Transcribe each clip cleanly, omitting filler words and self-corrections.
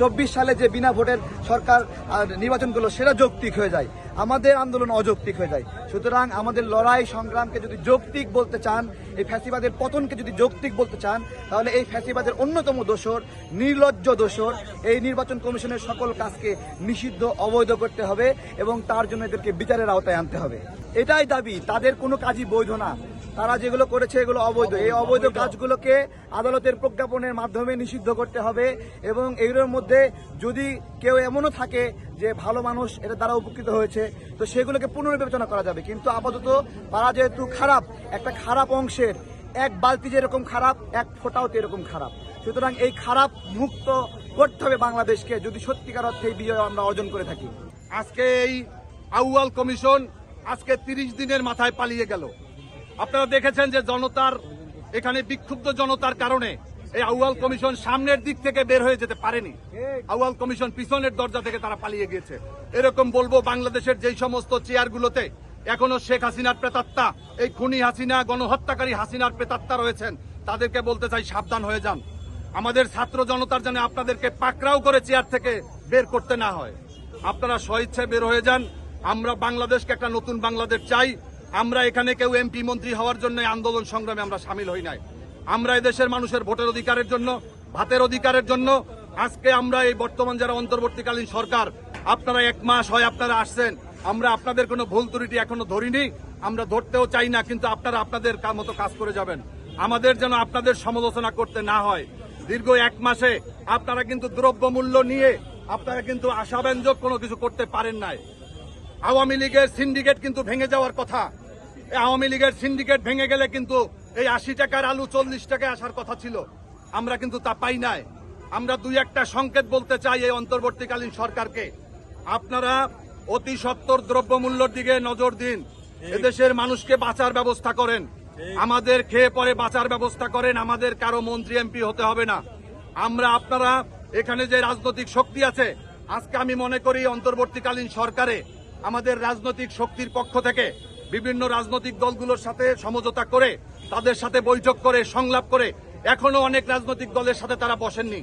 24 সালে যে বিনা ভোটের সরকার নির্বাচন করলো সেটা যৌক্তিক হয়ে যায়, আমাদের আন্দোলন অযৌক্তিক হয়ে যায়। সুতরাং আমাদের লড়াই সংগ্রামকে যদি যৌক্তিক বলতে চান, এই ফ্যাসিবাদের পতনকে যদি যৌক্তিক বলতে চান, তাহলে এই ফ্যাসিবাদের অন্যতম দোষর, নির্লজ্জ দোষর এই নির্বাচন কমিশনের সকল কাজকে নিষিদ্ধ, অবৈধ করতে হবে এবং তার জন্য এদেরকে বিচারের আওতায় আনতে হবে। এটাই দাবি, তাদের কোনো কাজই বৈধ না, তারা যেগুলো করেছে এগুলো অবৈধ। এই অবৈধ কাজগুলোকে আদালতের প্রজ্ঞাপনের মাধ্যমে নিষিদ্ধ করতে হবে এবং এগুলোর মধ্যে যদি কেউ এমনও থাকে যে ভালো মানুষ এটা দ্বারা উপকৃত হয়েছে, তো সেগুলোকে পুনর্বিবেচনা করা যাবে। কিন্তু আপাতত তারা যেহেতু খারাপ, একটা খারাপ অংশের এক বালতি যেরকম খারাপ, এক ফোঁটাও এরকম খারাপ। সুতরাং এই খারাপ মুক্ত করতে হবে বাংলাদেশকে, যদি সত্যিকার অর্থে এই বিজয় আমরা অর্জন করে থাকি। আজকে এই আউয়াল কমিশন আজকে 30 দিনের মাথায় পালিয়ে গেল। আপনারা দেখেছেন যে জনতার এখানে বিক্ষুব্ধ জনতার কারণে এই আউয়াল কমিশন সামনের দিক থেকে বের হয়ে যেতে পারেনি। আউয়াল কমিশন পিছনের দরজা থেকে তারা পালিয়ে গিয়েছে। এরকম বলবো, বাংলাদেশের যেই সমস্ত চেয়ারগুলোতে এখনো শেখ হাসিনার প্রেতাত্মা, এই খুনি হাসিনা, গণহত্যাকারী হাসিনার প্রেতাত্মা রয়েছেন, তাদেরকে বলতে চাই সাবধান হয়ে যান। আমাদের ছাত্র জনতার জন্য আপনাদেরকে পাকড়াও করে চেয়ার থেকে বের করতে না হয়। আপনারা স্বইচ্ছায় বের হয়ে যান। আমরা বাংলাদেশকে একটা নতুন বাংলাদেশ চাই। আমরা এখানে কেউ এমপি মন্ত্রী হওয়ার জন্য আন্দোলন সংগ্রামে আমরা সামিল হই নাই। আমরা এদেশের মানুষের ভোটের অধিকারের জন্য, ভাতের অধিকারের জন্য আজকে আমরা এই বর্তমান যারা অন্তর্বর্তীকালীন সরকার, আপনারা 1 মাস হয় আপনারা আসছেন, আমরা আপনাদের কোনো ভুল ত্রুটি এখনো ধরিনি, আমরা ধরতেও চাই না, কিন্তু আপনারা আপনাদের মতো কাজ করে যাবেন। আমাদের যেন আপনাদের সমালোচনা করতে না হয়। দীর্ঘ 1 মাসে আপনারা কিন্তু দ্রব্যমূল্য নিয়ে আপনারা কিন্তু আশাব্যঞ্জক কোনো কিছু করতে পারেন নাই। আওয়ামী লীগের সিন্ডিকেট কিন্তু ভেঙে যাওয়ার কথা। আওয়ামী লীগের সিন্ডিকেট ভেঙে গেলে কিন্তু এই 80 টাকার আলু 40 টাকায় আসার কথা ছিল, আমরা কিন্তু তা পাই নাই। আমরা 2-1টা সংকেত বলতে চাই এই অন্তর্বর্তীকালীন সরকারকে, আপনারা অতি সত্বর দ্রব্যমূল্যের দিকে নজর দিন, এদেশের মানুষকে বাঁচার ব্যবস্থা করেন, আমাদের খেয়ে পরে বাঁচার ব্যবস্থা করেন। আমাদের কারো মন্ত্রী এমপি হতে হবে না। আমরা আপনারা এখানে যে রাজনৈতিক শক্তি আছে, আজকে আমি মনে করি অন্তর্বর্তীকালীন সরকারে আমাদের রাজনৈতিক শক্তির পক্ষ থেকে বিভিন্ন রাজনৈতিক দলগুলোর সাথে সমঝোতা করে, তাদের সাথে বৈঠক করে, সংলাপ করে, এখনো অনেক রাজনৈতিক দলের সাথে তারা বসেননি।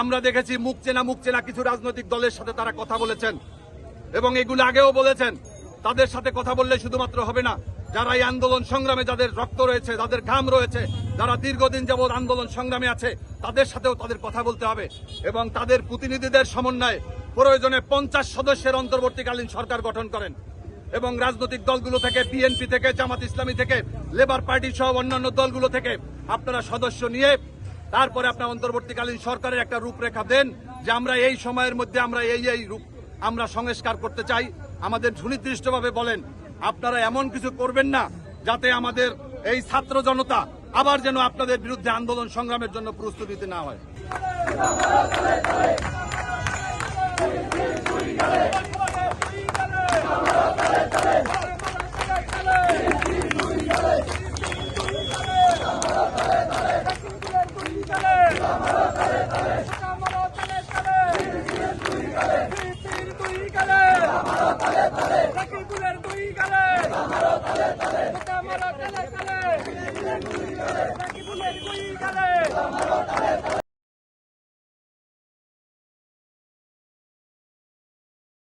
আমরা দেখেছি মুখ চেনা কিছু রাজনৈতিক দলের সাথে তারা কথা বলেছেন এবং এগুলো আগেও বলেছেন। তাদের সাথে কথা বললে শুধুমাত্র হবে না, যারা এই আন্দোলন সংগ্রামে যাদের রক্ত রয়েছে, যাদের ঘাম রয়েছে, যারা দীর্ঘদিন যাবৎ আন্দোলন সংগ্রামে আছে, তাদের সাথেও তাদের কথা বলতে হবে এবং তাদের প্রতিনিধিদের সমন্বয়ে প্রয়োজনে 50 সদস্যের অন্তর্বর্তীকালীন সরকার গঠন করেন এবং রাজনৈতিক দলগুলো থেকে, বিএনপি থেকে, জামাত ইসলামী থেকে, লেবার পার্টি সহ অন্যান্য দলগুলো থেকে আপনারা সদস্য নিয়ে তারপরে আপনার অন্তর্বর্তীকালীন সরকারের একটা রূপরেখা দেন যে আমরা এই সময়ের মধ্যে আমরা এই রূপ আমরা সংস্কার করতে চাই। আমাদের সুনির্দিষ্টভাবে বলেন, আপনারা এমন কিছু করবেন না যাতে আমাদের এই ছাত্র জনতা আবার যেন আপনাদের বিরুদ্ধে আন্দোলন সংগ্রামের জন্য প্রস্তুতি নিতে না হয়।